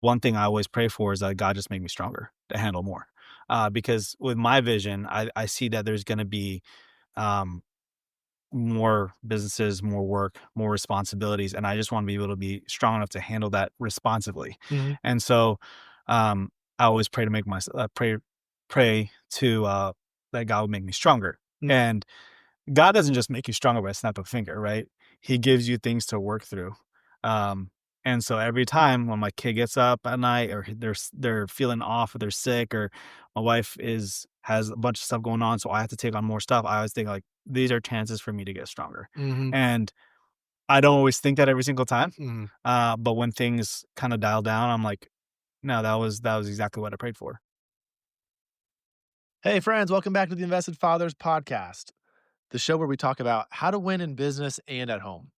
one thing I always pray for is that God just make me stronger to handle more. Because with my vision, I see that there's going to be um, more businesses, more work, more responsibilities, and I just want to be able to be strong enough to handle that responsibly. Mhm. And so, I always pray to make my pray to that God would make me stronger. Mm. And God doesn't just make you stronger by a snap of a finger, right? He gives you things to work through. Um, and so every time when my kid gets up at night or they're feeling off or they're sick or my wife has a bunch of stuff going on, so I have to take on more stuff, I always think like these are chances for me to get stronger. Mhm. And I don't always think that every single time. Mhm. But when things kind of dial down, I'm like, no, that was exactly what I prayed for. Hey, friends, welcome back to the Invested Fathers podcast, the show where we talk about how to win in business and at home.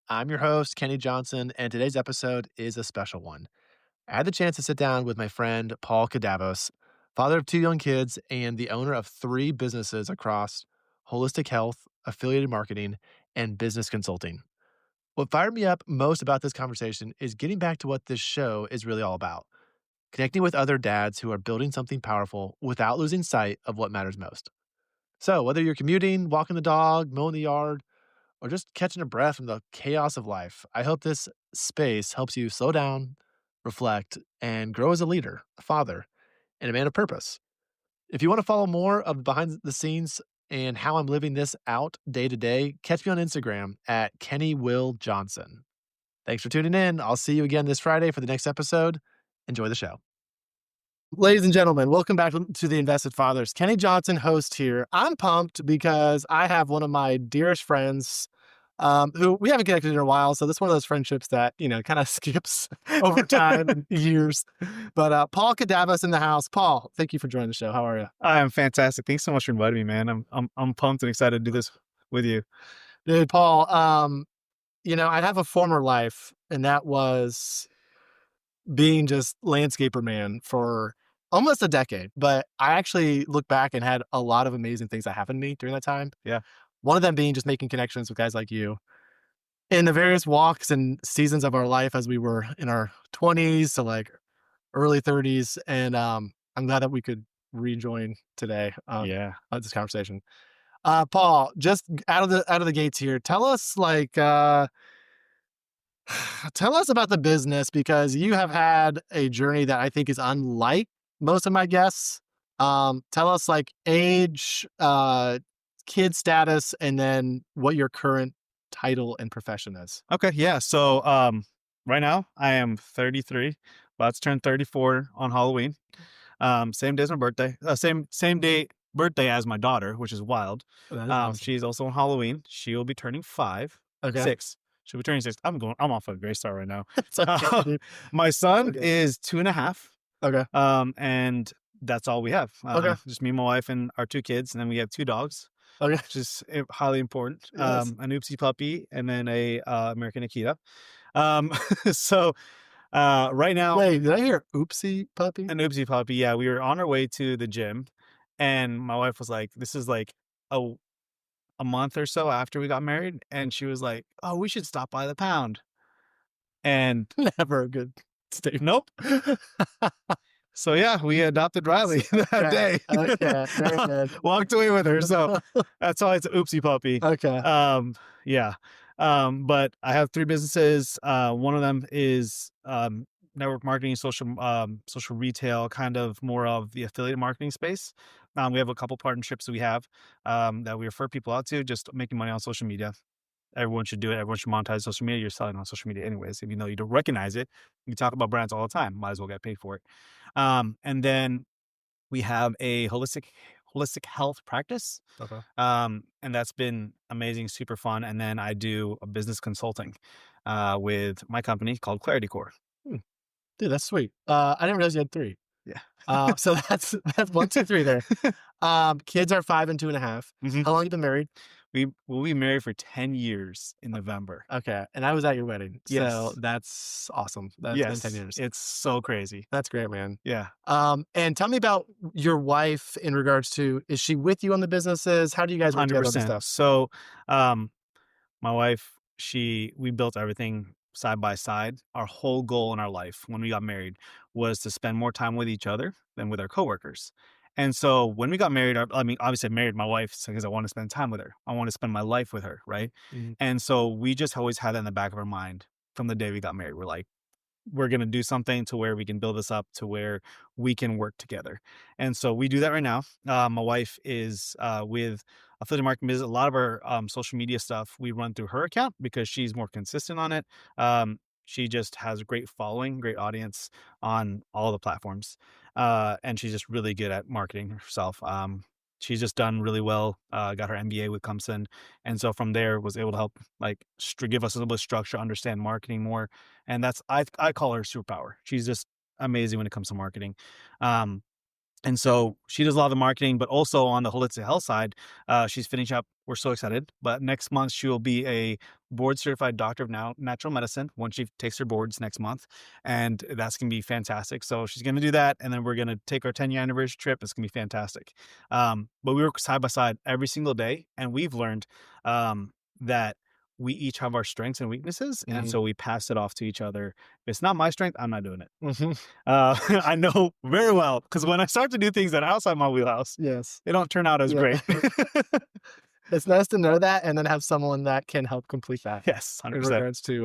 I'm your host, Kenny Johnson, and today's episode is a special one. I had the chance to sit down with my friend, Paul Cadavos, father of two young kids and the owner of three businesses across holistic health, affiliated marketing, and business consulting. What fired me up most about this conversation is getting back to what this show is really all about: connecting with other dads who are building something powerful without losing sight of what matters most. So, whether you're commuting, walking the dog, mowing the yard, or just catching a breath from the chaos of life, I hope this space helps you slow down, reflect, and grow as a leader, a father, and a man of purpose. If you want to follow more of behind the scenes and how I'm living this out day to day, catch me on Instagram at Kenny Will Johnson. Thanks for tuning in. I'll see you again this Friday for the next episode. Enjoy the show. Ladies and gentlemen, welcome back to the Invested Fathers. Kenny Johnson, host here. I'm pumped because I have one of my dearest friends who we haven't connected in a while. So this is one of those friendships that, kind of skips over time and years. But Paul Cadavos in the house. Paul, thank you for joining the show. How are you? I am fantastic. Thanks so much for inviting me, man. I'm pumped and excited to do this with you. Dude, Paul, I have a former life, and that was being just landscaper man for almost a decade. But I actually look back and had a lot of amazing things that happened to me during that time. Yeah. One of them being just making connections with guys like you in the various walks and seasons of our life as we were in our 20s to like early 30s. And I'm glad that we could rejoin today Yeah. on this conversation. Paul, just out of the gates here, tell us tell us about the business, because you have had a journey that I think is unlike most of my guests. Tell us like age, kid status, and then what your current title and profession is. Okay. Yeah. So, right now I am 33, about to turn 34 on Halloween. Same day as my birthday. Same day birthday as my daughter, which is wild. That is awesome. She's also on Halloween. She will be turning Okay. 6. She'll be turning 6. I'm off a great start right now. It's okay, dude. My son Okay. is 2.5. Okay. And that's all we have. Okay. Just me, my wife, and our 2 kids, and then we have 2 dogs, Okay. which is highly important. Yes. An oopsie puppy, and then a American Akita. Um, so right now, Wait, did I hear oopsie puppy? an oopsie puppy. Yeah, we were on our way to the gym, and my wife was like, "This is like a a month or so after we got married," and she was like, "Oh, we should stop by the pound." And Never a good statement. nope. So yeah, we adopted Riley that day. Okay. Very good. Walked away with her. So that's why it's an oopsie puppy. Okay. Yeah. But I have 3 businesses. One of them is network marketing, social retail, kind of more of the affiliate marketing space. We have a couple partnerships that we have that we refer people out to, just making money on social media. Everyone should do it. Everyone should monetize social media. You're selling on social media anyways. Even though you don't recognize it, you talk about brands all the time. Might as well get paid for it. And then we have a holistic health practice. Okay. And that's been amazing, super fun. And then I do a business consulting with my company called Clarity Core. Dude, that's sweet. I didn't realize you had 3. Yeah. So that's 1, 2, 3 there. Kids are 5 and 2.5. Mhm. How long you been married? We'll be married for 10 years in November. Okay, and I was at your wedding. So Yes. that's awesome. That's been 10 Yes. years. It's so crazy. That's great, man. Yeah. And tell me about your wife in regards to, is she with you on the businesses? How do you guys work together on this 100%. stuff? So, my wife, we built everything side by side, our whole goal in our life when we got married was to spend more time with each other than with our coworkers. And so when we got married, I mean, obviously I married my wife because I want to spend time with her. I want to spend my life with her, right? Mhm. And so we just always had that in the back of our mind from the day we got married. We're like, we're going to do something to where we can build this up to where we can work together. And so we do that right now. My wife is with affiliate marketing business. A lot of our social media stuff we run through her account because she's more consistent on it. She just has a great following, great audience on all the platforms. And she's just really good at marketing herself. She's just done really well, got her MBA with Clemson. And so from there was able to help like give us a little bit of structure, understand marketing more, and that's I call her superpower. She's just amazing when it comes to marketing. Um, and so she does a lot of the marketing, but also on the holistic health side, she's finishing up. We're so excited. But next month, she will be a board certified doctor of natural medicine once she takes her boards next month. And that's going to be fantastic. So she's going to do that. And then we're going to take our 10-year anniversary trip. It's going to be fantastic. But we work side by side every single day. And we've learned that we each have our strengths and weaknesses. And Mhm. so we pass it off to each other. If it's not my strength, I'm not doing it. Mhm. I know very well because when I start to do things that are outside my wheelhouse, Yes. they don't turn out as Yeah. great. It's nice to know that and then have someone that can help complete that Yes, in 100%. regards to,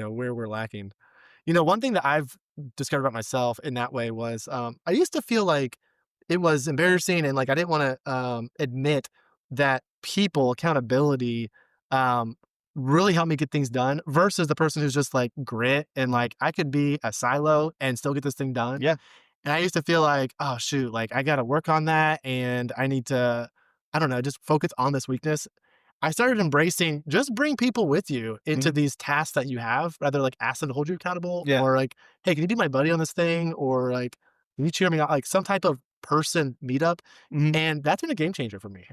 where we're lacking. One thing that I've discovered about myself in that way was, I used to feel like it was embarrassing and, like, I didn't wanna, admit that people accountability, um, really helped me get things done versus the person who's just, like, grit and, like, I could be a silo and still get this thing done. Yeah. And I used to feel like, "Oh, shoot, like, I gotta work on that, and I need to, I don't know, just focus on this weakness." I started embracing just bring people with you into Mhm. these tasks that you have, rather, like, ask them to hold you accountable Yeah. or, like, "Hey, can you be my buddy on this thing?" Or, like, "Can you cheer me on?" Like, some type of person meetup, Mhm. and that's been a game changer for me,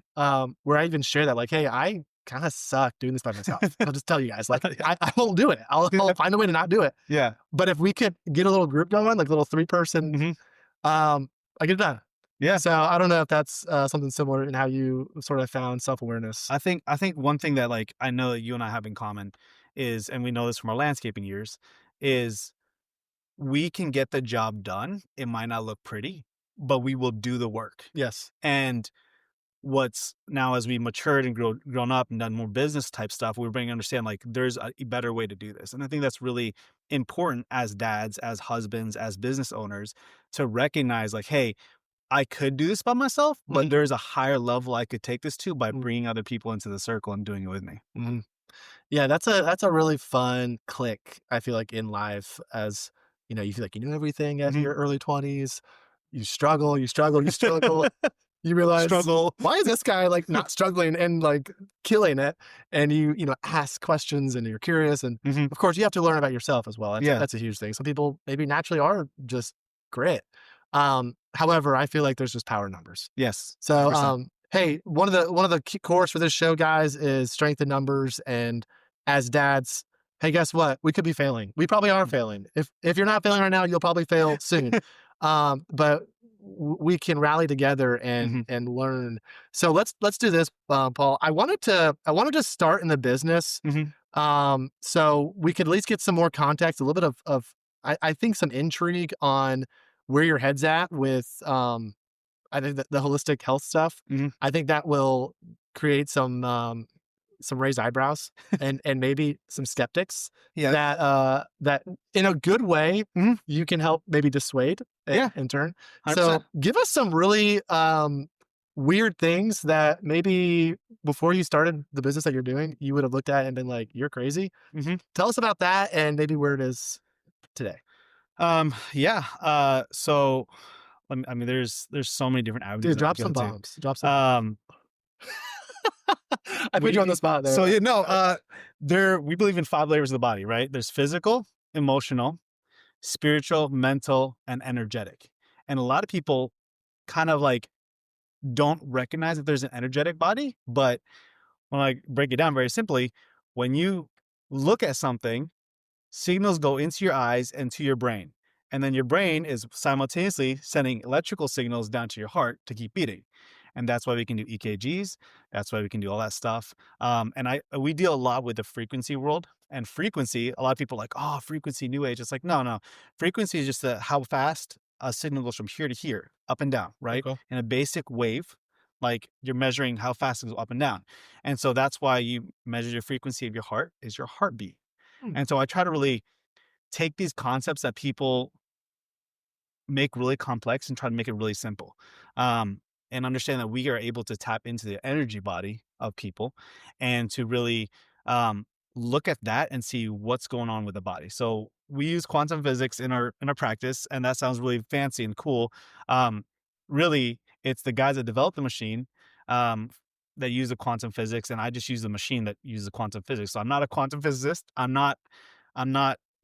where I even share that, like, "Hey, I kinda suck doing this by myself." I'll just tell you guys, like, I won't do it. I'll find a way to not do it. Yeah. But if we could get a little group going, like, a little three-person, Mhm. I get it done. Yeah. So, I don't know if that's, something similar in how you sort of found self-awareness. I think one thing that, like, I know that you and I have in common is, and we know this from our landscaping years, is we can get the job done. It might not look pretty, but we will do the work. Yes. And what's now as we matured and grown up and done more business type stuff, we're beginning to understand like there's a better way to do this. And I think that's really important as dads, as husbands, as business owners to recognize like, hey, I could do this by myself, but Mhm, there's a higher level I could take this to by mm, bringing other people into the circle and doing it with me. mhm. Yeah, that's a really fun click, I feel like, in life as, you feel like you know everything at Mhm. your early 20s. You struggle, you struggle, you struggle. You realize, Struggle. "Why is this guy, like, not struggling and, like, killing it?" And you ask questions and you're curious, and, Mhm. of course, you have to learn about yourself as well. That's Yeah. that's a huge thing. Some people maybe naturally are just grit. However, I feel like there's just power in numbers. Yes. So, 100%. hey, one of the key cores for this show, guys, is strength in numbers. And as dads, hey, guess what? We could be failing. We probably are failing. If you're not failing right now, you'll probably fail soon. But we can rally together and Mhm. and learn. So let's do this, Paul. I wanted to start in the business, Mhm. so we could at least get some more context, a little bit of I think some intrigue on where your head's at with I think that the holistic health stuff, Mhm. I think that will create some raised eyebrows and maybe some skeptics Yeah. that in a good way, Mhm. you can help maybe dissuade Yeah. in turn. So 100%. give us some really weird things that maybe before you started the business that you're doing, you would have looked at and been like, "You're crazy." Mhm. Tell us about that and maybe where it is today. Yeah. So I mean, there's so many different avenues Dude, that we drop go some to. bombs. Drop some bombs. Um, I put you on the spot there. we believe in 5 layers of the body, right? There's physical, emotional, spiritual, mental, and energetic. And a lot of people kind of like don't recognize that there's an energetic body, but when I break it down very simply, when you look at something, signals go into your eyes and to your brain. And then your brain is simultaneously sending electrical signals down to your heart to keep beating. And that's why we can do EKGs. That's why we can do all that stuff. And we deal a lot with the frequency world. And frequency, a lot of people are like, oh, frequency, new age. It's like, no, no. Frequency is just how fast a signal goes from here to here, up and down, right? Okay. In a basic wave, like you're measuring how fast it goes up and down. And so that's why you measure your frequency of your heart is your heartbeat. Hmm. And so I try to really take these concepts that people make really complex and try to make it really simple. Um, and understand that we are able to tap into the energy body of people and to really look at that and see what's going on with the body. So we use quantum physics in our practice, and that sounds really fancy and cool. Really, it's the guys that developed the machine um, that use the quantum physics, and I just use the machine that uses the quantum physics. So I'm not a quantum physicist. I'm not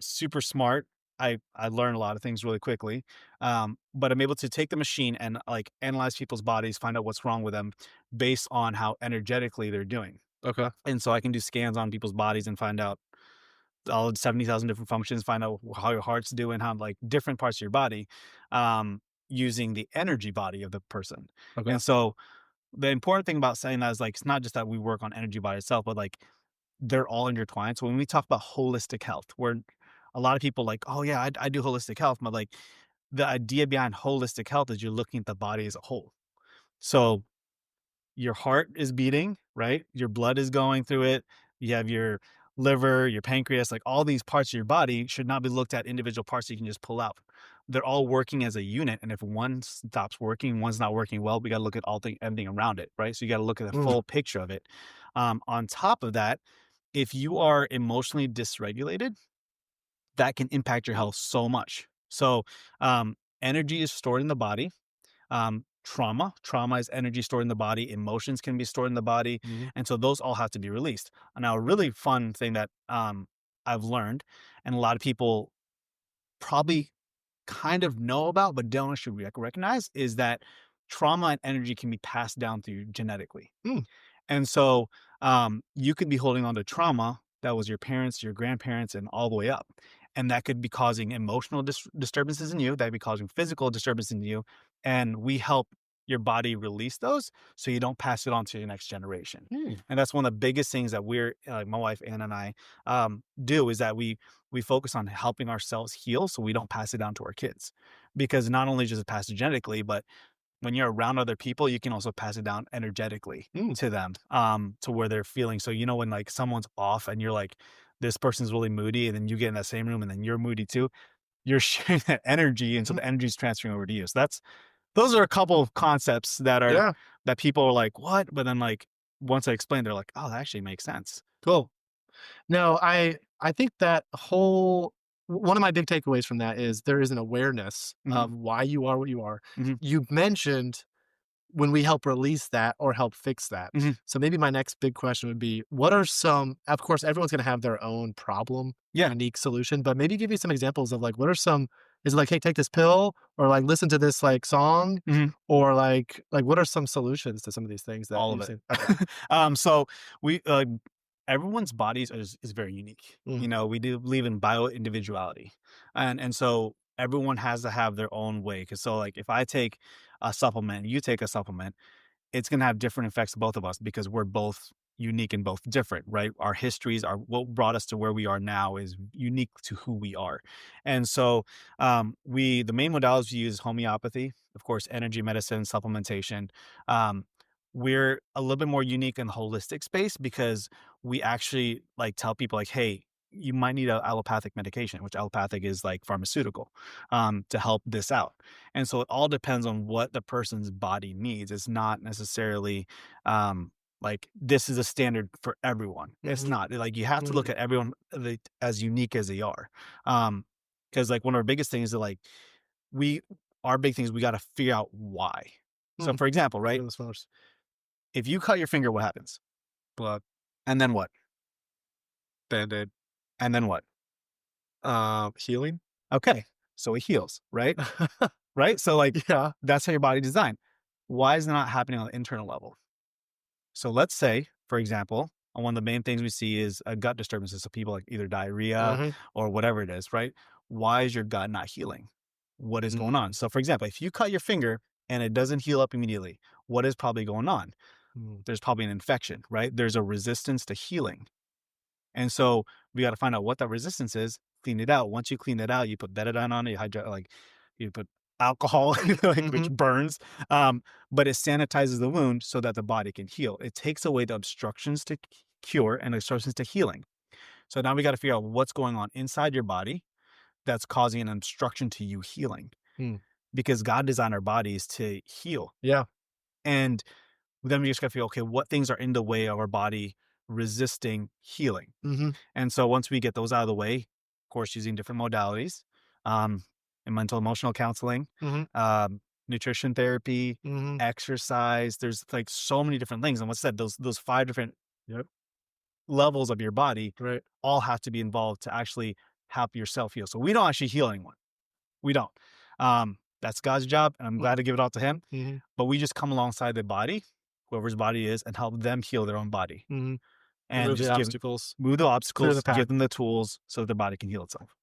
super smart. I learn a lot of things really quickly, but I'm able to take the machine and like analyze people's bodies, find out what's wrong with them based on how energetically they're doing. Okay. And so I can do scans on people's bodies and find out all 70,000 different functions, find out how your heart's doing, how like different parts of your body, um, using the energy body of the person. Okay. And so the important thing about saying that is like it's not just that we work on energy body itself, but like they're all intertwined. So when we talk about holistic health, where a lot of people like, oh yeah, I do holistic health, but like the idea behind holistic health is you're looking at the body as a whole. So your heart is beating, right? Your blood is going through it. You have your liver, your pancreas, like all these parts of your body should not be looked at individual parts that you can just pull out. They're all working as a unit. And if one stops working, one's not working well, we got to look at everything around it, right? So you got to look at the Mm. full picture of it. On top of that, if you are emotionally dysregulated, that can impact your health so much. So, energy is stored in the body. Trauma is energy stored in the body. Emotions can be stored in the body, Mhm. and so those all have to be released. Now, a really fun thing that I've learned, and a lot of people probably kind of know about but don't actually recognize, is that trauma and energy can be passed down through genetically. Mm. And so, you could be holding on to trauma that was your parents, your grandparents, and all the way up. And that could be causing emotional disturbances in you. That'd be causing physical disturbance in you. And we help your body release those so you don't pass it on to your next generation. Mm. And that's one of the biggest things that we're, like my wife Ann and I, do is that we focus on helping ourselves heal so we don't pass it down to our kids. Because not only does it pass genetically, but when you're around other people, you can also pass it down energetically Mm. to them, to where they're feeling. So, when like someone's off and you're like, this person's really moody, and then you get in that same room and then you're moody too, you're sharing that energy. And so Mhm. the energy is transferring over to you. So those are a couple of concepts Yeah. that people are like, what? But then like, once I explain, they're like, oh, that actually makes sense. Cool. No, I think that one of my big takeaways from that is there is an awareness Hmm. of why you are what you are. Hmm. You mentioned when we help release that or help fix that. Hmm. So maybe my next big question would be, what are some of course, everyone's gonna have their own problem, Yeah. unique solution, but maybe give me some examples of, like, what are some is it like, "Hey, take this pill," or, like, "Listen to this, like, song," Hmm. or, like, what are some solutions to some of these things that All of you've it. seen? Okay. So we everyone's bodies is very unique. Mm. We do believe in bio individuality, and so everyone has to have their own way. Because so like if I take a supplement, you take a supplement, it's gonna have different effects to both of us because we're both unique and both different, right? Our histories are what brought us to where we are now is unique to who we are. And so we the main modalities we use is homeopathy, of course, energy medicine, supplementation. Um, we're a little bit more unique in the holistic space because we actually like tell people like, hey, you might need a allopathic medication, which allopathic is like pharmaceutical, to help this out. And so it all depends on what the person's body needs. It's not necessarily like this is a standard for everyone. It's Mhm. not like you have to look Mhm. at everyone as unique as they are. Because like one of our biggest things is that like we our big thing is we got to figure out why. So Mhm. for example, right? Goodness knows. If you cut your finger, what happens? Blood, And then what? Band-Aid, And then what? healing? Okay. So it heals, right? Right? So like Yeah. that's how your body designed. Why is it not happening on the internal level? So let's say, for example, one of the main things we see is gut disturbances. So people like either diarrhea Mhm. or whatever it is, right? Why is your gut not healing? What is going on? Mm. So, for example, if you cut your finger and it doesn't heal up immediately, what is probably going on? Mm. There's probably an infection, right? There's a resistance to healing. And so We got to find out what that resistance is, clean it out. Once you clean it out, you put betadine on it, you hydrate, like you put alcohol, like which Mhm. burns, um, but it sanitizes the wound so that the body can heal. It takes away the obstructions to cure and obstructions to healing. So now we got to figure out what's going on inside your body that's causing an obstruction to you healing, Mm. because God designed our bodies to heal. Yeah. And then we just got to feel, okay, what things are in the way of our body resisting healing? Mhm. And so once we get those out of the way, of course, using different modalities, um, and mental emotional counseling, Mhm. nutrition therapy, Mhm. exercise, there's like so many different things. And what's said, those five different Yep. levels of your body Right. all have to be involved to actually help yourself heal. So we don't actually heal anyone. We don't. That's God's job, and I'm Mm. glad to give it all to Him. Mhm. But we just come alongside the body, whoever's body is, and help them heal their own body, Mhm. and Remove the just obstacles, move the clear the obstacles, path. give them the tools so that their body can heal itself.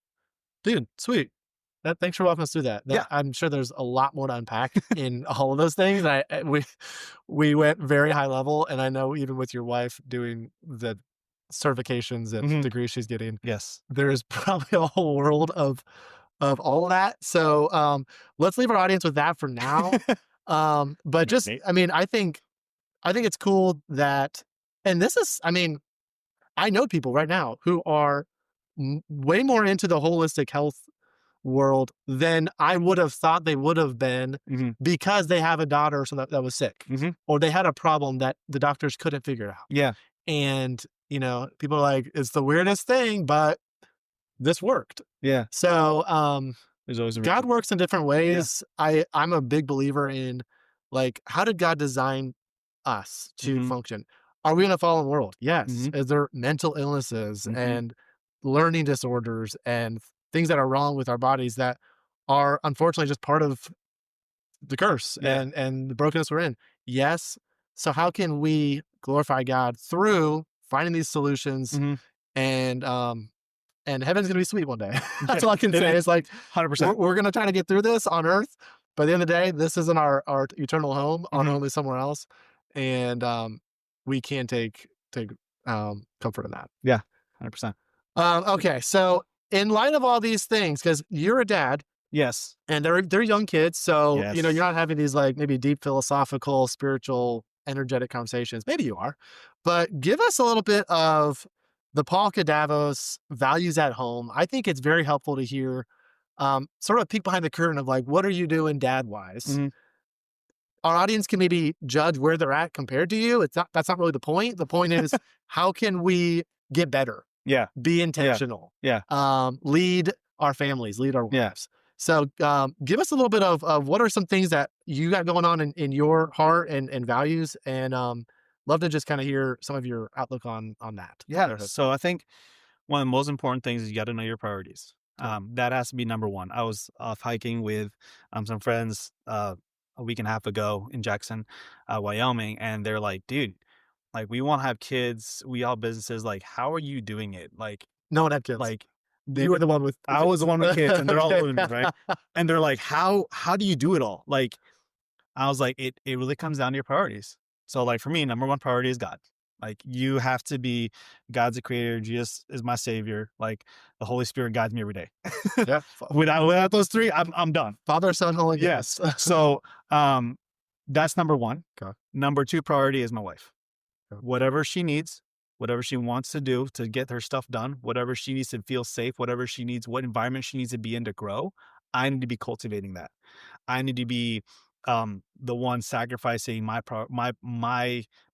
Dude, sweet. Thanks for walking us through that. Yeah. I'm sure there's a lot more to unpack in all of those things. We went very high level, and I know even with your wife doing the certifications and Mhm. degrees she's getting, Yes. there's probably a whole world of all of that. So, let's leave our audience with that for now. But just, Nate. I mean, I think it's cool that, and this is, I mean, I know people right now who are way more into the holistic health world than I would have thought they would have been Mhm. because they have a daughter or something that was sick, Mhm. or they had a problem that the doctors couldn't figure out. Yeah. And, people are like, it's the weirdest thing, but this worked. Yeah. So, There's always a God reason. works in different Yeah. ways. I'm a big believer in, like, how did God design us to Mhm. function? Are we in a fallen world? Yes. Mhm. Is there mental illnesses Mhm. and learning disorders and things that are wrong with our bodies that are unfortunately just part of the curse Yeah. and the brokenness we're in? Yes. So how can we glorify God through finding these solutions, Mhm. and heaven's gonna be sweet one day. That's Yeah. all I can It say. is. It's like, we're 100%. we're gonna try to get through this on Earth. By the end of the day, this isn't our eternal home. Our Mhm. home is somewhere else, and we can take comfort in that. Yeah. 100%. Okay, so in light of all these things, because you're a dad Yes. and they're young kids, so you're Yes. not having these like maybe deep philosophical, spiritual, energetic conversations. Maybe you are, but give us a little bit of the Paul Cadavos values at home. I think it's very helpful to hear, sort of a peek behind the curtain of like, what are you doing dad wise? Mhm. Our audience can maybe judge where they're at compared to you. That's not really the point. The point is, how can we get better, Yeah. be Yeah. intentional, Yeah. lead our families, lead our Yeah. lives. So, give us a little bit of what are some things that you got going on in your heart and values, and love to just kind of hear some of your outlook on that Yeah. fatherhood. So I think one of the most important things is you got to know your priorities. Yeah. That has to be number one. I was off hiking with some friends a week and a half ago in Jackson, Wyoming, and they're like, "Dude, like we want to have kids. We all businesses. Like, how are you doing it? No one had kids. Like they You were the one with I was the one with kids, and they're all okay. older than me, right? And they're like, how do you do it all? Like, I was like, it really comes down to your priorities. So like for me, number one priority is God. Like you have to be God's the creator, Jesus is my savior. Like the Holy Spirit guides me every day. Yeah. Without those three, I'm done. Father, Son, Holy Yes. Ghost. So that's number one. Okay. Number two priority is my wife. Okay. Whatever she needs, whatever she wants to do to get her stuff done, whatever she needs to feel safe, whatever she needs, what environment she needs to be in to grow, I need to be cultivating that. I need to be the one sacrificing my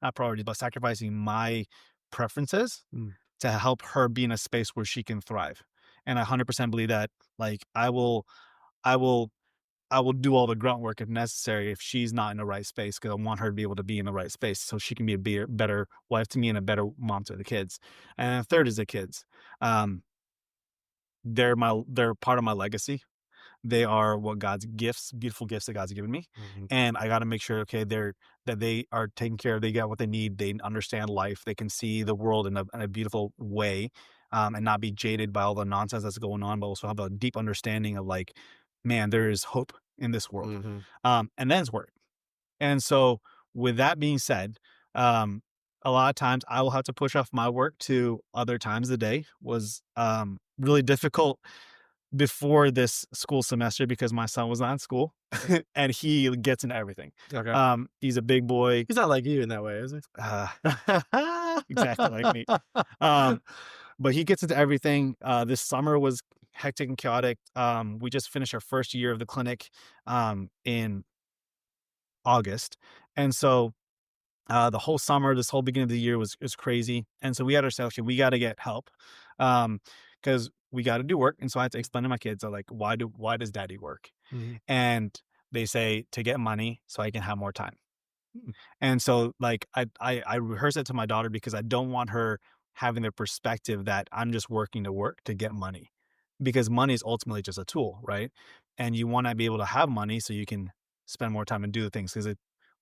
not priorities, but sacrificing my preferences Mm. to help her be in a space where she can thrive. And I 100% believe that like I will I will do all the grunt work if necessary if she's not in the right space because I want her to be able to be in the right space so she can be a better wife to me and a better mom to the kids. And the third is the kids. Um, they're part of my legacy. They are what God's gifts, beautiful gifts that God's given me. Mhm. And I got to make sure, okay, that they are taken care of. They got what they need. They understand life. They can see the world in a beautiful way, and not be jaded by all the nonsense that's going on, but also have a deep understanding of like, man, there is hope in this world. Mhm. And then it's work. And so with that being said, um, a lot of times I will have to push off my work to other times of the day was, really difficult before this school semester because my son was not in school and he gets into everything. Okay. He's a big boy, He's not like you in that way, is he? uh, exactly like me. Um, but he gets into everything. This summer was hectic and chaotic. We just finished our first year of the clinic, in August. And so the whole summer, this whole beginning of the year was crazy, and so we had ourselves, "Okay, we gotta get help, because we gotta do work." And so I had to explain to my kids, like, why does daddy work?" Mhm. And they say, "To get money so I can have more time." Mm. And so, like, I rehearse it to my daughter because I don't want her having the perspective that I'm just working to work to get money, because money is ultimately just a tool, right? And you wanna be able to have money so you can spend more time and do the things, 'cause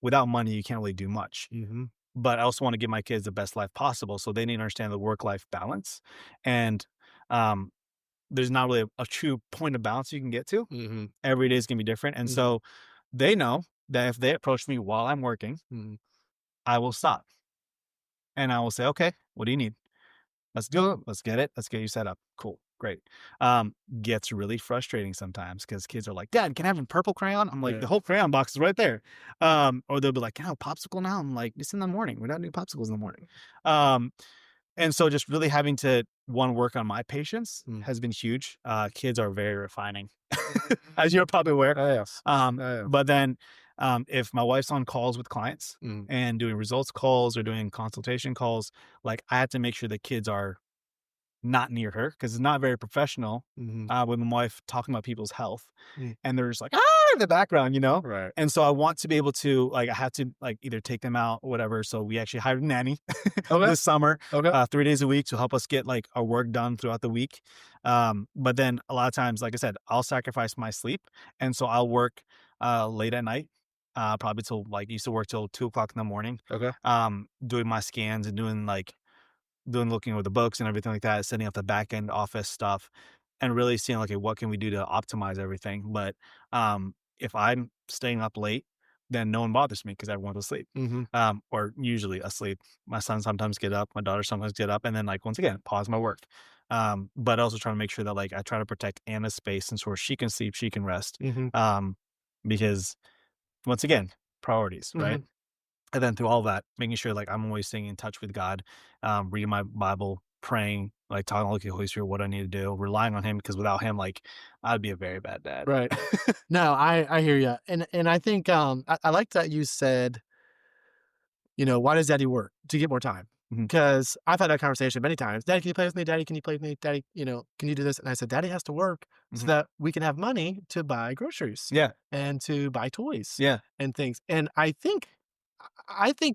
without money, you can't really do much. Mhm. But I also wanna give my kids the best life possible, so they need to understand the work-life balance, and, um, there's not really a true point of balance you can get to. Mhm. Every day is gonna be different, and Mhm. so they know that if they approach me while I'm working, Mhm. I will stop, and I will say, "Okay, what do you need? Let's do it. Let's get it. Let's get you set up. Cool, great." Gets really frustrating sometimes because kids are like, "Dad, can I have a purple crayon?" I'm like, "The Yeah. whole crayon box is right there." Or they'll be like, "Can I have a popsicle now?" I'm like, "It's in the morning. We're not doing popsicles in the morning." Um, and so just really having to, one, work on my patience Mm. has been huge. Kids are very refining, as you're probably aware. Oh, yes. Oh, yeah. But then, if my wife's on calls with clients Mhm. and doing results calls or doing consultation calls, like, I have to make sure the kids are not near her because it's not very professional, Mhm. with my wife talking about people's health, Mm. and they're just like, "Ah," in the background, you know? Right. And so I want to be able to, like, I have to, like, either take them out or whatever, so we actually hired a nanny Okay. this summer, Okay. 3 days a week to help us get, like, our work done throughout the week. But then a lot of times, like I said, I'll sacrifice my sleep, and so I'll work, late at night, probably till, like, used to work till 2 o'clock in the morning, Okay. doing my scans and doing, like, looking over the books and everything like that, setting up the back end office stuff, and really seeing, like, okay, what can we do to optimize everything. But if I'm staying up late, then no one bothers me because everyone's asleep. Mhm. Or usually asleep. My son sometimes get up, my daughter sometimes get up, and then, like, once again, pause my work. But also trying to make sure that, like, I try to protect Anna's space and so where she can sleep, she can rest. Mhm. Because once again, priorities, right? Mhm. And then through all that, making sure, like, I'm always staying in touch with God, reading my Bible, praying, like, talking to the Holy Spirit, what I need to do, relying on Him, because without Him, like, I'd be a very bad dad. Right. No, I hear you, and I think, I like that you said, "Why does daddy work? To get more time." Mhm. Because I've had that conversation many times, "Daddy, can you play with me? Daddy, can you play with me? Daddy, can you do this?" And I said, "Daddy has to work so Mhm. that we can have money to buy groceries Yeah. and to buy toys Yeah. and things." And I think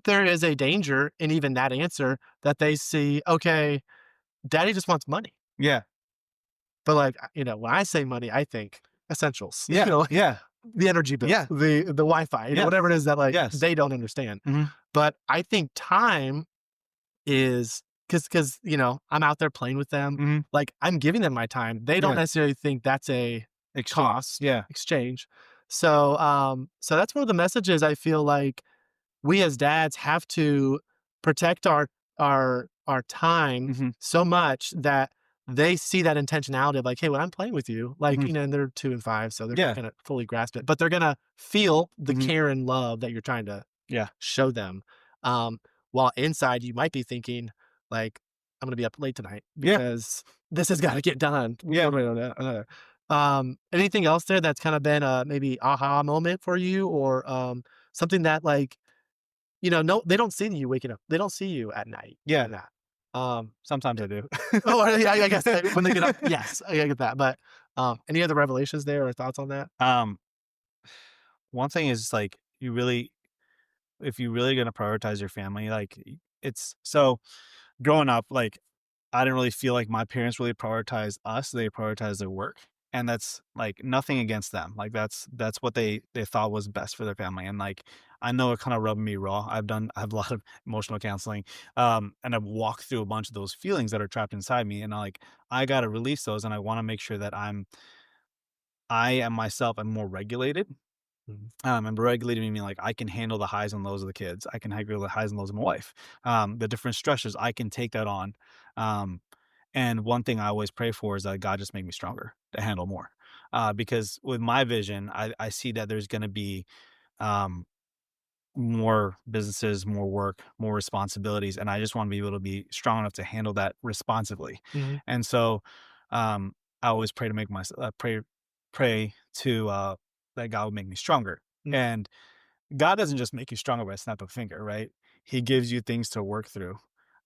there is a danger in even that answer that they see, "Okay, daddy just wants money." Yeah. But, like, when I say money, I think essentials, Yeah. like Yeah. the energy bill, Yeah. the Wi-Fi, Yes. whatever it is that, like, Yes. they don't understand. Mhm. But I think time is because I'm out there playing with them, Mhm. like, I'm giving them my time. They don't Yeah. necessarily think that's a Exchange. cost Yeah. exchange. So that's one of the messages I feel like we as dads have to protect our time Mhm. so much that they see that intentionality of like, hey, when I'm playing with you, like, Mhm. and they're 2 and 5, so they're not Yeah. gonna fully grasp it, but they're gonna feel the Mhm. care and love that you're trying to Yeah. show them. Um, while inside you might be thinking, like, I'm gonna be up late tonight Yeah. because this has got to get done Yeah. one way or another. Anything else there that's kind of been a maybe aha moment for you, or something that like no, they don't see you waking up. They don't see you at night Yeah. doing that. Um, Sometimes I do. yeah, I guess when they get up, yes, I get that. But any other revelations there or thoughts on that? Um, one thing is, like, if you really gonna prioritize your family, like, it's so growing up, like, I didn't really feel like my parents really prioritized us, they prioritized their work, and that's, like, nothing against them, like, that's what they thought was best for their family, and, like, I know it kinda rubbed me raw. I have a lot of emotional counseling, and I've walked through a bunch of those feelings that are trapped inside me, and, I gotta release those, and I wanna make sure that I am myself and more regulated, Mhm. And regulating meaning like I can handle the highs and lows of the kids. I can handle the highs and lows of my wife. The different stressors, I can take that on. Um, and one thing I always pray for is that God just make me stronger to handle more. Because with my vision, I see that there's going to be um, more businesses, more work, more responsibilities, and I just want to be able to be strong enough to handle that responsibly. Mhm. And so, um, I always pray to make my pray to that God would make me stronger. Mm. And God doesn't just make you stronger by a snap of a finger, right? He gives you things to work through.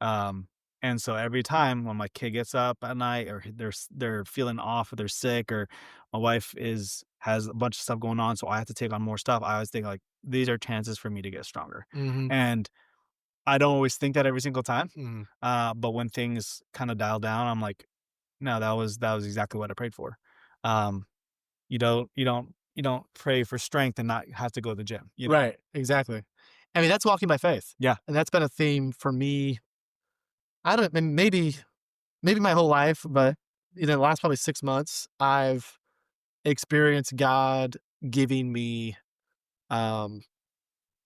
Um, and so every time when my kid gets up at night or they're feeling off or they're sick or my wife is has a bunch of stuff going on, so I have to take on more stuff, I always think like these are chances for me to get stronger. Mhm. And I don't always think that every single time. Mhm. But when things kind of dial down, I'm like, no, that was exactly what I prayed for. Um, you don't pray for strength and not have to go to the gym, you know? Right, exactly. I mean, that's walking by faith, Yeah. and that's been a theme for me. I don't maybe my whole life, but, the last probably 6 months, I've experienced God giving me, um,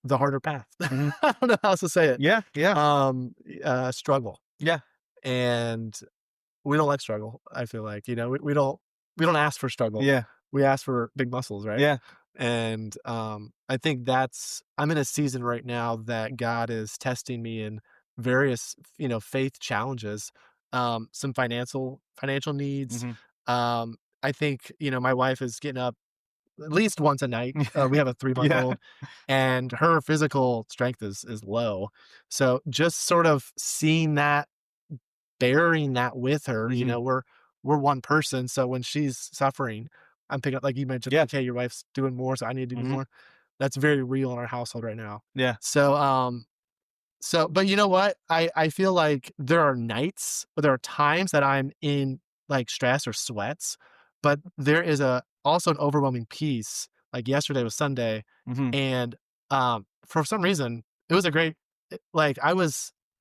the harder path. Mhm. I don't know how else to say it. Yeah, yeah, Struggle, yeah, and we don't like struggle, I feel like, we don't ask for struggle. yeah, We ask for big muscles, right? yeah. And, I think I'm in a season right now that God is testing me in various, faith challenges, some financial needs. Mhm. I think, my wife is getting up at least once a night. We have a 3-month Yeah. old, and her physical strength is low. So just sort of seeing that, bearing that with her, Mhm. we're one person, so when she's suffering, I'm picking up like you mentioned, Yeah. like, "Hey, your wife's doing more, so I need to do Mhm. more." That's very real in our household right now. Yeah. So, but you know what? I feel like there are nights, or there are times that I'm in, like, stress or sweats, but there is also an overwhelming peace. Like, yesterday was Sunday, Mhm. and, for some reason, it was a great like,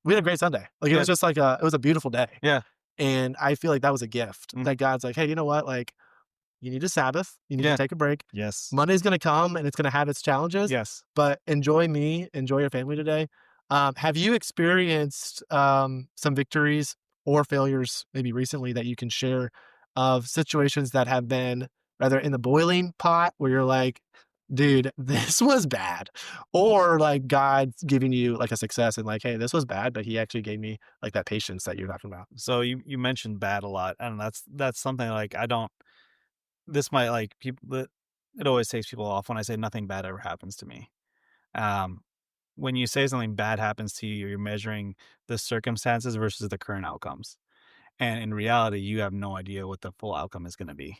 we had a great Sunday. Like, it was Good. just like it was a beautiful day, Yeah. and I feel like that was a gift Mhm. that God's like, "Hey, you know what? Like, you need a Sabbath. You need to Yeah. take a break. Yes. Monday's gonna come and it's gonna have its challenges, Yes. but enjoy me, enjoy your family today." Have you experienced some victories or failures maybe recently that you can share of situations that have been rather in the boiling pot where you're like, dude, this was bad, or like God's giving you like a success and like, hey, this was bad, but he actually gave me like that patience that you're talking about. So you mentioned bad a lot, and that's something like I don't this might like people that it always takes people off when I say nothing bad ever happens to me. Um, when you say something bad happens to you, you're measuring the circumstances versus the current outcomes. And in reality, you have no idea what the full outcome is going to be.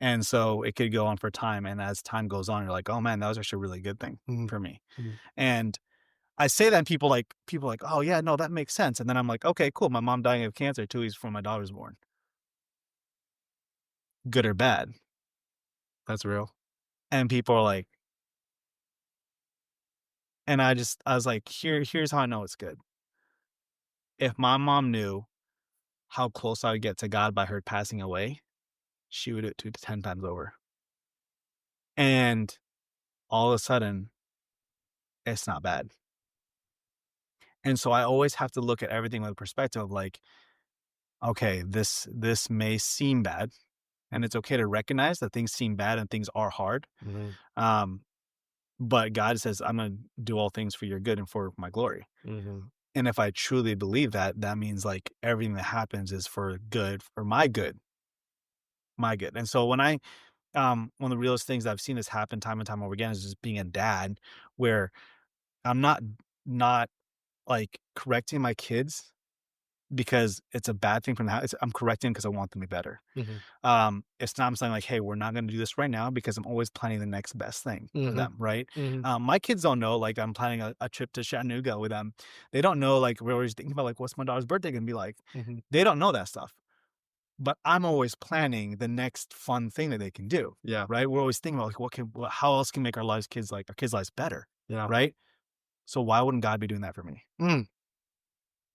And so it could go on for time. And as time goes on, you're like, oh man, that was actually a really good thing Mhm, for me. mhm. And I say that and people like, oh yeah, no, that makes sense. And then I'm like, okay, cool. My mom dying of cancer 2 weeks before my daughter's born. Good or bad? That's real. And people are like, and I was like, here's how I know it's good. If my mom knew how close I would get to God by her passing away, she would do it 10 times over. And all of a sudden, it's not bad. And so I always have to look at everything with a perspective of like, okay, this may seem bad, and it's okay to recognize that things seem bad and things are hard. Mhm, Um, but God says, I'm gonna do all things for your good and for my glory. mhm, And if I truly believe that, that means like everything that happens is for good, for my good, my good. And so one of the realest things that I've seen this happen time and time over again is just being a dad where I'm not like correcting my kids because it's a bad thing from the house. I'm correcting because I want them to be better. mhm, It's not I'm saying like, hey, we're not going to do this right now because I'm always planning the next best thing for mhm, them, right? mhm. My kids don't know like I'm planning a trip to Chattanooga with them. They don't know like we're always thinking about like what's my daughter's birthday gonna be like. Mhm. They don't know that stuff. But I'm always planning the next fun thing that they can do, Yeah, right? We're always thinking about like how else can make our kids' lives better, yeah. right? So why wouldn't God be doing that for me? Mm,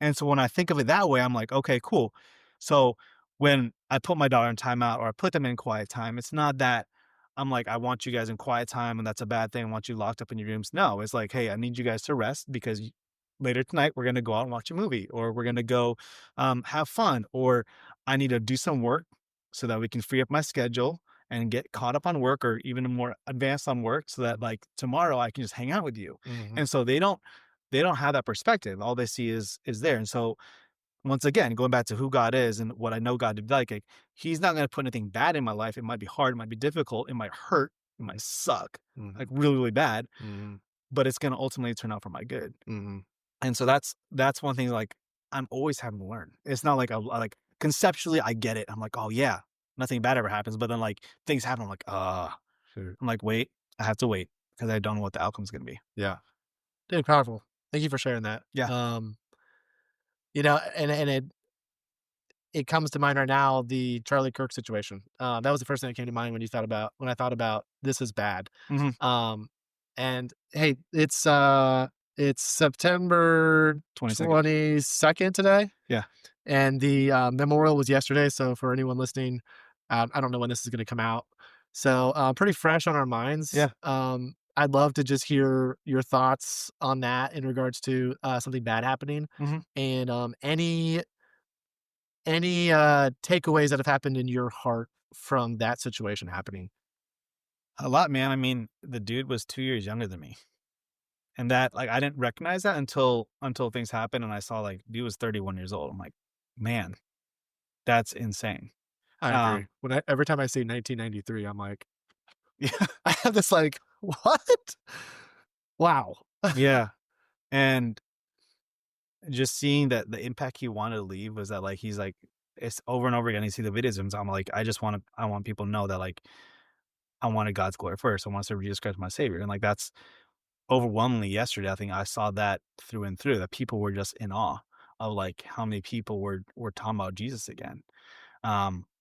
And so when I think of it that way, I'm like, okay, cool. So when I put my daughter in timeout or I put them in quiet time, it's not that I'm like, I want you guys in quiet time, and that's a bad thing. I want you locked up in your rooms. No, it's like, hey, I need you guys to rest because later tonight we're gonna go out and watch a movie, or we're gonna go have fun, or I need to do some work so that we can free up my schedule and get caught up on work, or even more advanced on work, so that like tomorrow I can just hang out with you. Mhm. And so they don't have that perspective. All they see is there. And so once again, going back to who God is and what I know God to be like, He's not gonna put anything bad in my life. It might be hard, it might be difficult, it might hurt, it might suck, like Mhm. really, really bad, Mhm. but it's gonna ultimately turn out for my good. Mhm. And so that's one thing like I'm always having to learn. It's not like like conceptually I get it. I'm like, oh yeah, nothing bad ever happens. But then like things happen. I'm like, Sure. I'm like, wait, I have to wait because I don't know what the outcome's gonna be. Yeah. Dude, powerful. Thank you for sharing that. Yeah. And it comes to mind right now, the Charlie Kirk situation. That was the first thing that came to mind when I thought about this is bad. Hmm. Um, and hey, it's September 22nd. 22nd today, Yeah. and the memorial was yesterday. So for anyone listening, I don't know when this is going to come out. So pretty fresh on our minds. Yeah. I'd love to just hear your thoughts on that in regards to something bad happening, Hmm. and any, takeaways that have happened in your heart from that situation happening? A lot, man. I mean, the dude was 2 years younger than me. And that like I didn't recognize that until things happened and I saw like dude was 31 years old. I'm like, man, that's insane. I agree. Um, Every time I see 1993, I'm like, yeah, I have this like, "What? Wow." yeah. And just seeing that the impact he wanted to leave was that like he's like it's over and over again. You see the videos and I'm like, I want people to know that like I wanted God's glory first. I want to serve Jesus Christ my savior. And like that's overwhelmingly yesterday. I think I saw that through and through that people were just in awe of like how many people were talking about Jesus again.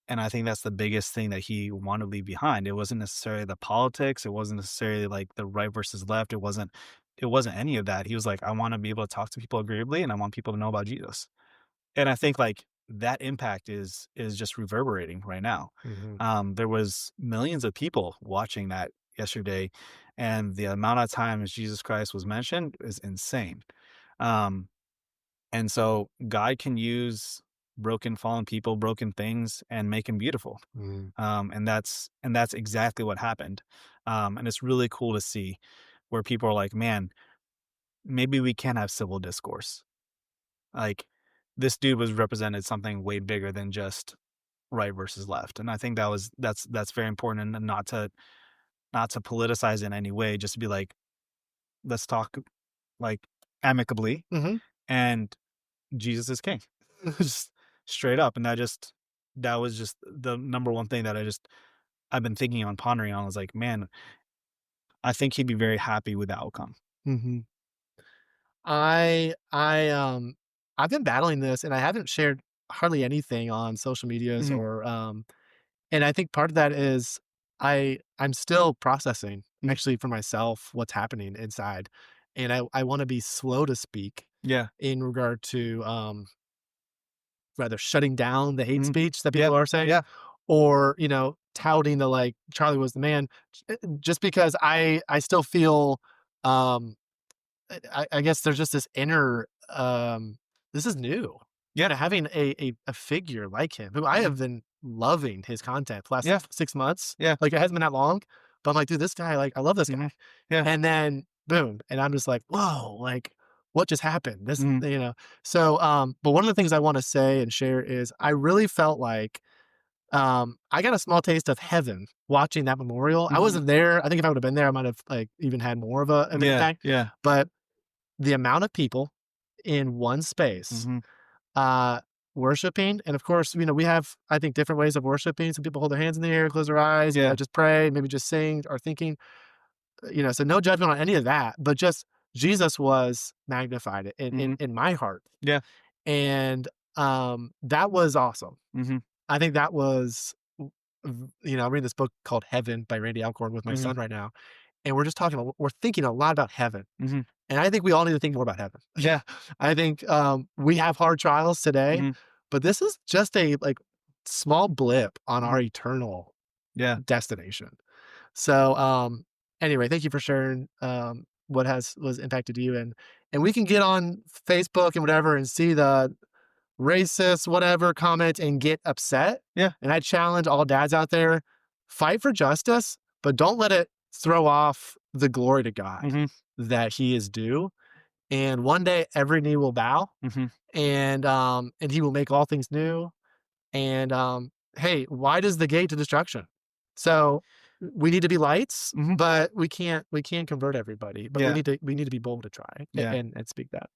And I think that's the biggest thing that he wanted to leave behind. It wasn't necessarily the politics. It wasn't necessarily like the right versus left. It wasn't any of that. He was like, I want to be able to talk to people agreeably and I want people to know about Jesus. And I think like that impact is just reverberating right now. Mhm, There was millions of people watching that yesterday, and the amount of times Jesus Christ was mentioned is insane. Um, and so God can use broken, fallen people, broken things, and make them beautiful. mhm, And that's exactly what happened. And it's really cool to see where people are like, man, maybe we can have civil discourse. Like this dude was represented something way bigger than just right versus left. And I think that's very important and not to politicize in any way, just to be like, let's talk like amicably mhm, and Jesus is king. Just straight up. And that was just the number one thing that I've been thinking on, pondering on. I was like, man, I think he'd be very happy with the outcome. mhm. I've been battling this, and I haven't shared hardly anything on social medias Mhm, and I think part of that is I'm still processing, mhm. actually, for myself, what's happening inside, and I wanna be slow to speak Yeah. in regard to, rather shutting down the hate Mhm. speech that Yeah. people are saying, Yeah. or, touting the, like, "Charlie was the man," just because I still feel, um I guess there's just this inner, this is new. Yeah. Having a figure like him, who I Mhm. have been loving his content for the last Yeah. 6 months, Yeah. like, it hasn't been that long, but I'm like, "Dude, this guy, like, I love this Mhm. guy." Yeah. And then boom, and I'm just like, "Whoa, like, what just happened?" Mhm. So, but one of the things I wanna say and share is I really felt like, I got a small taste of heaven watching that memorial. I Mhm. wasn't there. I think if I would've been there, I might have, like, even had more of an Yeah. impact, Yeah. but the amount of people in one space, Mhm. uh, worshiping, and of course, we have, I think, different ways of worshiping. Some people hold their hands in the air, close their eyes, Yeah. just pray, maybe just sing or thinking, so no judgment on any of that, but just Jesus was magnified Mhm. in my heart, Yeah. and, that was awesome. Mhm. I think that was I'm reading this book called Heaven by Randy Alcorn with my Mhm. son right now, and we're thinking a lot about heaven. Mhm. And I think we all need to think more about heaven. Yeah. I think, we have hard trials today, Mhm. but this is just a, like, small blip on our Mhm. eternal Yeah. destination. So, anyway, thank you for sharing, what has was impacted you, and we can get on Facebook and whatever and see the racist whatever comment and get upset. Yeah. And I challenge all dads out there, fight for justice, but don't let it throw off the glory to God Mhm. that he is due. And one day every knee will bow, Mhm. and he will make all things new. And hey, wide is the gate to destruction. So we need to be lights, Mhm. but we can't convert everybody. But Yeah. we need to be bold to try Yeah. and speak that.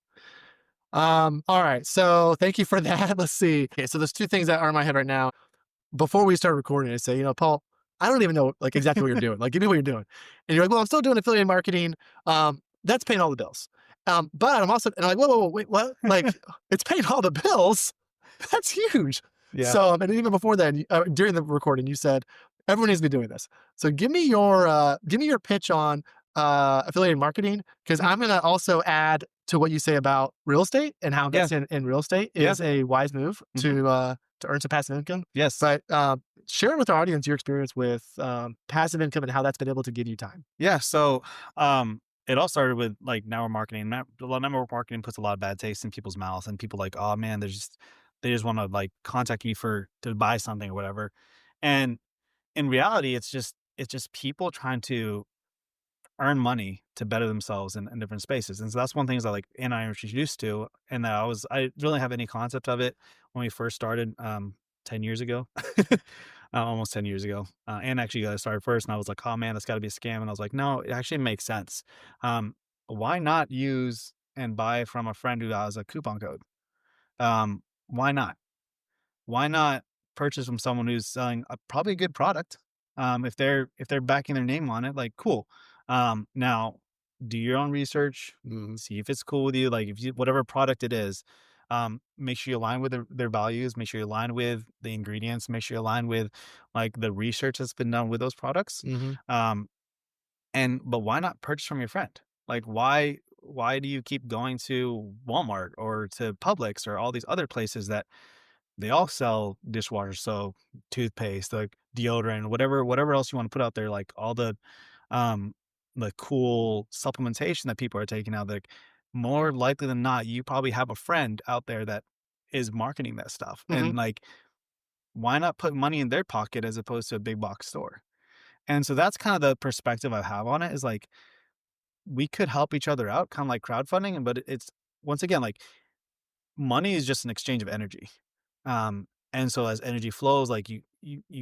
All right. So thank you for that. Let's see. Okay, so there's two things that are in my head right now. Before we start recording, I say, Paul, I don't even know like exactly what you're doing. Like, give me what you're doing. And you're like, well, I'm still doing affiliate marketing. That's paying all the bills. But I'm also, and I'm like, whoa, wait, what? Like, it's paying all the bills. That's huge. Yeah. So, and even before then, during the recording, you said everyone needs to be doing this. So, give me your pitch on affiliate marketing, because Mhm. I'm gonna also add to what you say about real estate and how Yeah. investing in real estate Yeah. is a wise move Mhm. to earn some passive income. Yes. But share with our audience your experience with passive income and how that's been able to give you time. Yeah. So, it all started with like network marketing. A lot of network marketing puts a lot of bad taste in people's mouths, and people like, oh man, they just want to like contact me for to buy something or whatever. And in reality, it's just people trying to earn money to better themselves in different spaces. And so that's one of the things I like and I was introduced to, and that I didn't really have any concept of it when we first started 10 years ago. Almost 10 years ago. And actually got started first and I was like, oh man, that's gotta be a scam. And I was like, no, it actually makes sense. Why not use and buy from a friend who has a coupon code? Why not? Why not purchase from someone who's selling a probably a good product? If they're backing their name on it, like cool. Now do your own research, Mhm. see if it's cool with you. Like if you whatever product it is, make sure you align with their values, make sure you align with the ingredients, make sure you align with like the research that's been done with those products. Mhm. Um, and but why not purchase from your friend? Like why do you keep going to Walmart or to Publix or all these other places that they all sell dishwasher soap, toothpaste, like deodorant, whatever else you wanna put out there, like all um, the cool supplementation that people are taking now, like, more likely than not, you probably have a friend out there that is marketing that stuff, Mhm. and, like, why not put money in their pocket as opposed to a big box store? And so that's kinda the perspective I have on it is, like, we could help each other out, kinda like crowdfunding, but it's once again, like, money is just an exchange of energy. And so as energy flows, like you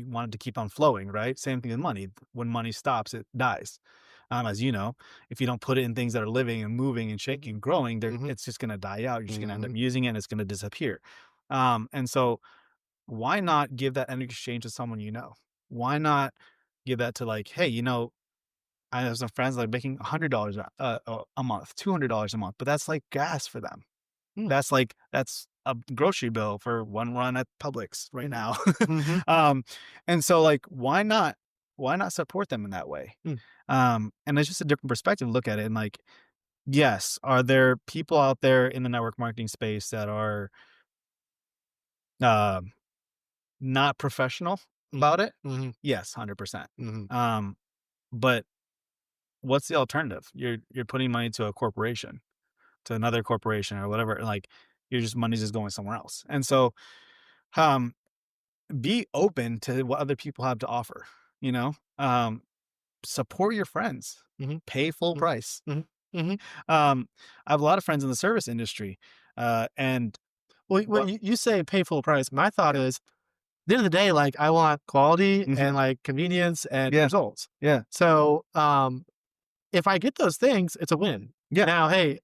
want it to keep on flowing, right? Same thing with money. When money stops, it dies. As you know, if you don't put it in things that are living and moving and shaking and growing, Mhm. it's just going to die out. You're just going to end up Mhm. using it and it's going to disappear. And so why not give that energy exchange to someone you know? Why not give that to like, hey, I have some friends like making $100 a month, $200 a month, but that's like gas for them. Mm. That's a grocery bill for one run at Publix right now. Mhm. Um, and so, like, why not support them in that way? Mm. And it's just a different perspective to look at it, and, like, yes, are there people out there in the network marketing space that are, um, not professional Mhm. about it? Mhm. Yes, 100%. Mhm. Um, but what's the alternative? You're putting money to a corporation, to another corporation or whatever, and, like, money's just going somewhere else. And so, um be open to what other people have to offer, you know? Support your friends, Mhm. pay full Mhm. price. Mhm. Mhm. I have a lot of friends in the service industry, and Well, when what you say pay full price, my thought is, at the end of the day, like, I want quality Mhm. and, like, convenience and Yeah, results. yeah, So, if I get those things, it's a win. yeah, Now, hey,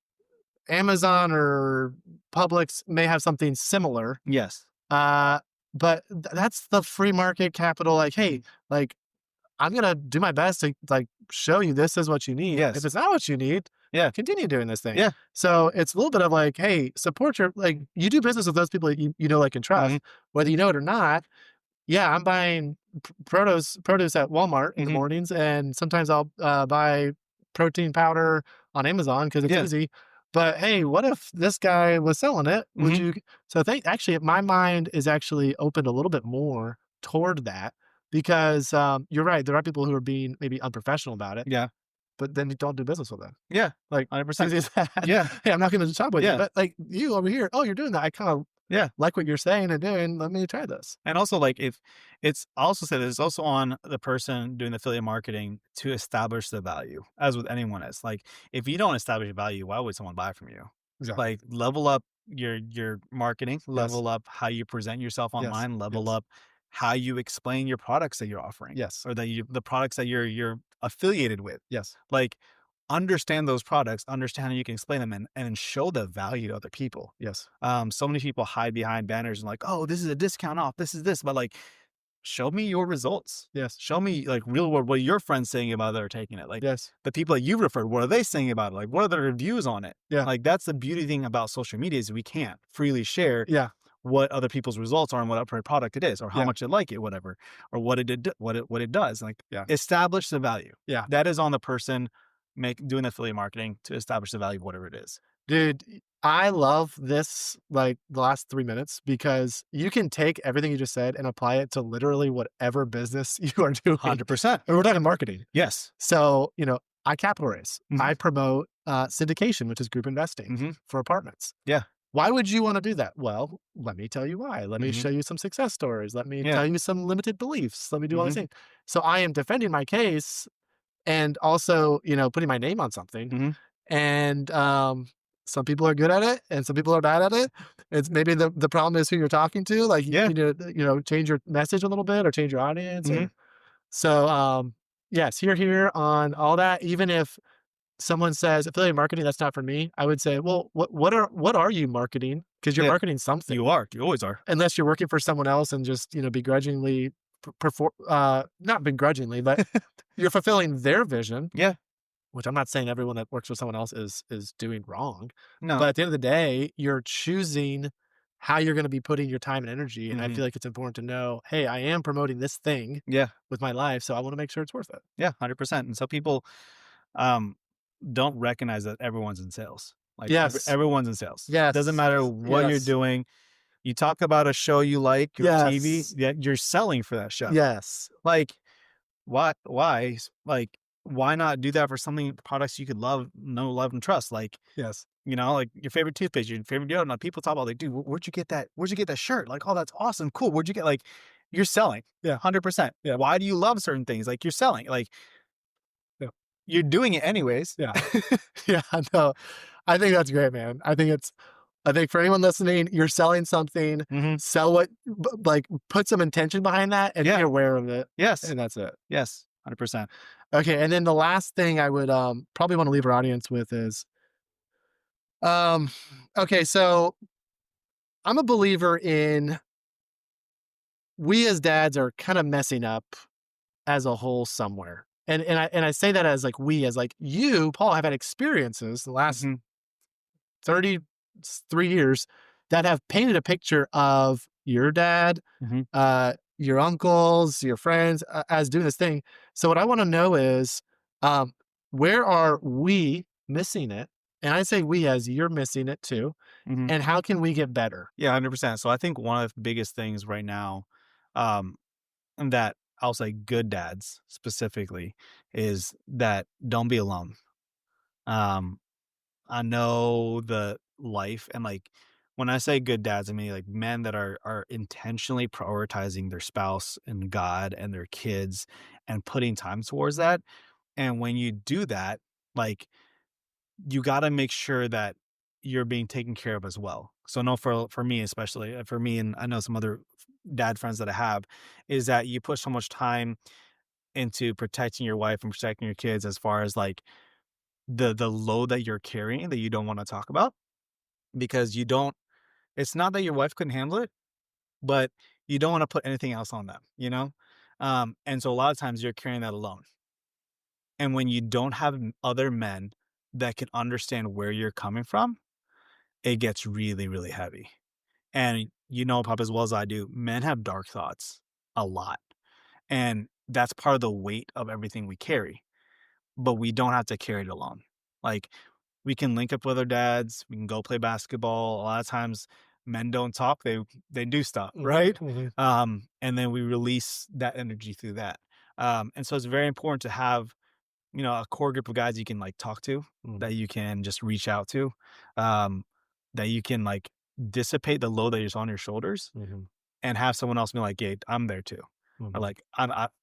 Amazon or Publix may have something similar, yes, uh, but that's the free market capital, like, "Hey, mhm, like, I'm gonna do my best to, like, show you this is what you need. If yes, it's not what you need, yeah, continue doing this thing." yeah, So, it's a little bit of like, "Hey, support your" like, you do business with those people that you know, like, and mhm, trust, whether you know it or not. Yeah, I'm buying produce at Walmart in the mhm, mornings, and sometimes I'll, buy protein powder on Amazon because it's yeah, easy. But, hey, what if this guy was selling it? Would mhm, you so think actually, my mind is actually opened a little bit more toward that because, you're right, there are people who are being maybe unprofessional about it, Yeah. but then you don't do business with them. Yeah. Like, it's 100%. easy as that. Yeah. "Hey, I'm not gonna shop with you," Yeah. but, like, you over here, "Oh, you're doing that. I kinda Yeah. like what you're saying and doing. Let me try this." And also, like, if it's I also say that it's also on the person doing the affiliate marketing to establish the value, as with anyone is. Like, if you don't establish value, why would someone buy from you? Exactly. Like, level up your marketing, Yes. level up how you present yourself Yes. online, level Yes. up how you explain your products that you're offering, Yes. or that the products that you're affiliated with. Yes. Like, understand those products, understand how you can explain them, and show the value to other people. Yes. So many people hide behind banners and like, oh, this is a discount off, this is this, but like, show me your results. Yes. Show me like real world what are your friends saying about it that are taking it. Like Yes. the people that you referred, what are they saying about it? Like what are the reviews on it? Yeah. Like that's the beauty thing about social media is we can't freely share Yeah. what other people's results are and what product it is or how Yeah. much it like it, whatever, or what it did, what it does. Like Yeah. establish the value. Yeah. That is on the person doing affiliate marketing to establish the value of whatever it is. Dude, I love this, like, the last 3 minutes because you can take everything you just said and apply it to literally whatever business you are doing. 100%. And we're talking marketing. Yes. So, I capital raise. Hmm. I promote, syndication, which is group investing Hmm. for apartments. Yeah. Why would you wanna do that? Well, let me tell you why. Let me Hmm. show you some success stories. Let me Yeah. tell you some limited beliefs. Let me do all these Hmm. things. So I am defending my case and also, putting my name on something. Hmm. And, some people are good at it and some people are bad at it. It's maybe the problem is who you're talking to, like, Yeah. change your message a little bit or change your audience Hmm. or so, yes, here on all that. Even if someone says affiliate marketing, that's not for me, I would say, well, what are you marketing? Because you're Yeah. marketing something, You are. You always are. unless you're working for someone else and just, begrudgingly perform, not begrudgingly, but you're fulfilling their vision, Yeah. which I'm not saying everyone that works for someone else is doing wrong, No. but at the end of the day, you're choosing how you're gonna be putting your time and energy, and I Mhm. feel like it's important to know, "Hey, I am promoting this thing Yeah. with my life, so I wanna make sure it's worth it." Yeah, 100%. And so people, um, don't recognize that everyone's in sales. Like, Yes. everyone's in sales. Doesn't Yes. matter what you're Yes. doing. You talk about a show you like or TV, Yes. yeah, you're selling for that show. Yes. Like, like, why not do that for something products you could know, love, and trust? Like, Yes. like your favorite toothpaste, your favorite deodorant. People talk about like, dude, where'd you get that? Where'd you get that shirt? Like, oh, that's awesome, cool. Where'd you get like you're selling Yeah. 100%. Yeah. Why do you love certain things? Like you're selling, like Yeah. you're doing it anyways. Yeah. Yeah, no, I think that's great, man. I think for anyone listening, you're selling something, Hmm. sell what like, put some intention behind that and be Yeah. aware of it, Yes. and that's it. Yes. 100%. Okay, and then the last thing I would, probably wanna leave our audience with is, um, okay, so I'm a believer in we as dads are kinda messing up as a whole somewhere, and I say that as, like, we, as, like, you, Paul, have had experiences the last Hmm. 33 years that have painted a picture of your dad, Hmm. your uncles, your friends, as doing this thing. So what I want to know is, um, where are we missing it? And I say we as you're missing it too. Hmm. And how can we get better? Yeah, 100%. So I think one of the biggest things right now, um, that I'll say good dads specifically is that don't be alone. Um, I know the life and like when I say good dads, I mean like men that are intentionally prioritizing their spouse and God and their kids and putting time towards that. And when you do that, like you got to make sure that you're being taken care of as well. So no, for me especially, for me and I know some other dad friends that I have, is that you put so much time into protecting your wife and protecting your kids as far as like the load that you're carrying that you don't want to talk about because you don't it's not that your wife couldn't handle it, but you don't want to put anything else on them, you know? And so a lot of times you're carrying that alone. And when you don't have other men that can understand where you're coming from, it gets really, really heavy. And you know, Pop, as well as I do, men have dark thoughts a lot. And that's part of the weight of everything we carry, but we don't have to carry it alone. Like we can link up with our dads, we can go play basketball. A lot of times men don't talk, they do stuff, Mhm, right? mhm, And then we release that energy through that. And so it's very important to have, a core group of guys you can like talk to, mhm, that you can just reach out to, um, that you can like dissipate the load that is on your shoulders, mhm, and have someone else be like, "Hey, I'm there too," or mhm, like,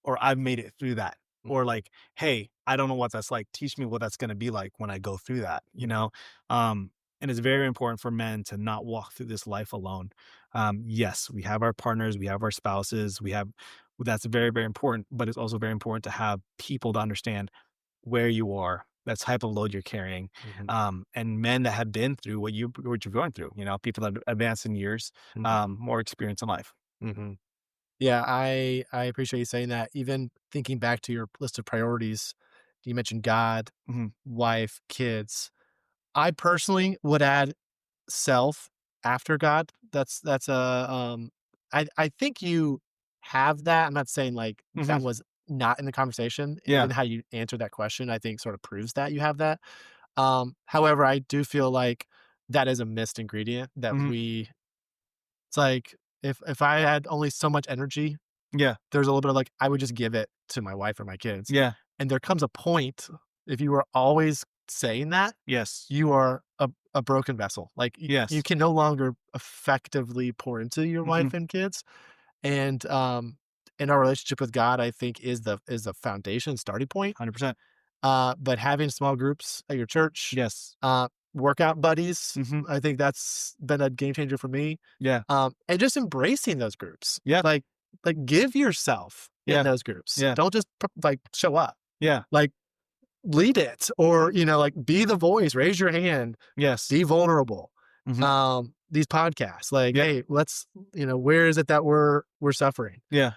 or I've made it through that," or like, "Hey, I don't know what that's like. Teach me what that's going to be like when I go through that." mhm, Um, and it's very important for men to not walk through this life alone. Yes, we have our partners, we have our spouses, we have that's very, very important, but it's also very important to have people to understand where you are, that type of load you're carrying, mhm, and men that have been through what you're going through. People that advance in years, mhm, more experience in life. mhm. Yeah, I appreciate you saying that. Even thinking back to your list of priorities, you mentioned God, Mhm, wife, kids. I personally would add self after God. That's a I think you have that. I'm not saying like mhm, that was not in the conversation. yeah, Even how you answered that question, I think sort of proves that you have that. However, I do feel like that is a missed ingredient that mhm, it's like if I had only so much energy, yeah, there's a little bit of like I would just give it to my wife or my kids. yeah, And there comes a point if you are always saying that, yes, you are a broken vessel. Like you yes, can no longer effectively pour into your mhm, wife and kids. And our relationship with God, I think, is the foundation starting point. 100%. But having small groups at your church, Yes, workout buddies, mhm, I think that's been a game changer for me. yeah, And just embracing those groups, yeah, like give yourself in yeah, those groups. yeah, Don't just like show up. yeah, Like lead it, or like be the voice, raise your hand, yes, be vulnerable. mhm, These podcasts, like, yeah, hey, let's, where is it that we're suffering? yeah,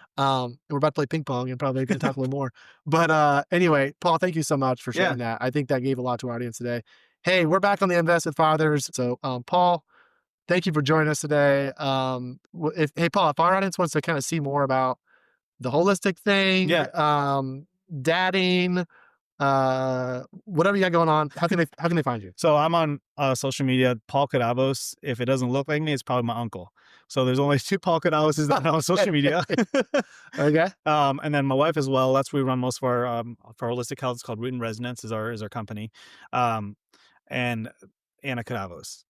We're about to play ping pong and probably gonna talk a little more. But anyway, Paul, thank you so much for yeah, sharing that. I think that gave a lot to our audience today. Hey, we're back on the Invested Fathers. So Paul, thank you for joining us today. If hey Paul, if our audience wants to kind of see more about the holistic thing, yeah. dadding, whatever you got going on, how can they find you? So I'm on social media, Paul Cadavos. If it doesn't look like me, it's probably my uncle. So there's only two Paul Cadavoses that are on social media. Okay. And then my wife as well. That's where we run most of our holistic health. It's called Root and Resonance is our company. Um, and Anna Cadavos.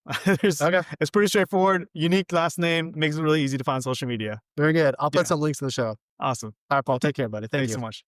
Okay. It's pretty straightforward. Unique last name makes it really easy to find social media. Very good. I'll put Yeah, some links in the show. awesome. All right, Paul. Take care, buddy. Thank Thanks so you. much.